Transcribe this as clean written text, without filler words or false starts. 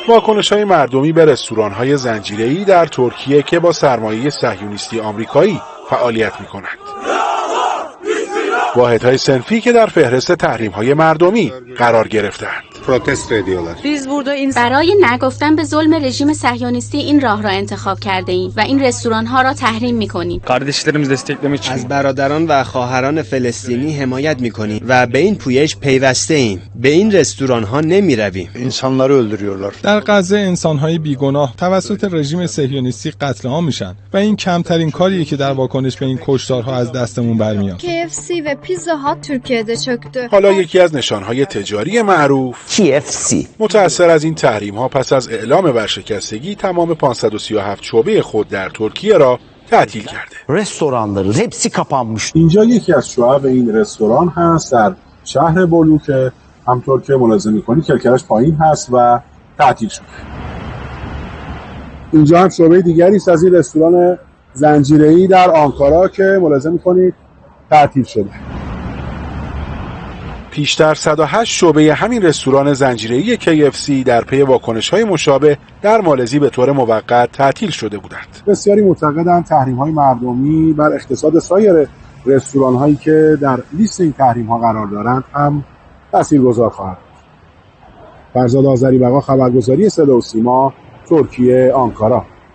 واکنش‌های مردمی به رستوران‌های زنجیره‌ای در ترکیه که با سرمایه صهیونیستی آمریکایی فعالیت می‌کنند. واحدهای صنفی که در فهرست تحریم‌های مردمی قرار گرفتند. برای نگفتن به ظلم رژیم صهیونیستی این راه را انتخاب کرده ایم و این رستوران‌ها را تحریم می‌کنیم. از برادران و خواهران فلسطینی حمایت می‌کنیم و به این پویش پیوسته ایم. به این رستوران‌ها نمی‌رویم. در غزه انسان‌های بیگناه توسط رژیم صهیونیستی قتل عام میشن و این کمترین کاریه که در واکنش به این کشتارها از دستمون برمیاد. KFC و پیزا هات ترکیه'de çöktü. حالا یکی از نشانهای تجاری معروف KFC متأثر از این تحریم‌ها پس از اعلام ورشکستگی تمام 537 شعبه خود در ترکیه را تعطیل کرده. Restoranların hepsi kapanmış. اینجا یکی از شعب این رستوران هست در شهر بولو که همطور که ملاحظه می‌کنید کلکلش پایین هست و تعطیل شده. اینجا هم شعبه دیگری است از این رستوران زنجیره‌ای در آنکارا که ملاحظه می‌کنید تعطیل شده. پیشتر 108 شعبه همین رستوران زنجیره‌ای KFC در پی واکنش‌های مشابه در مالزی به طور موقت تعطیل شده بودند. بسیاری معتقدند تحریم‌های مردمی بر اقتصاد سایر رستوران‌هایی که در لیست این تحریم‌ها قرار دارند هم تاثیرگذار خواهد بود. فرزاد آذریبقا، خبرگزاری صدا و سیما، ترکیه، آنکارا.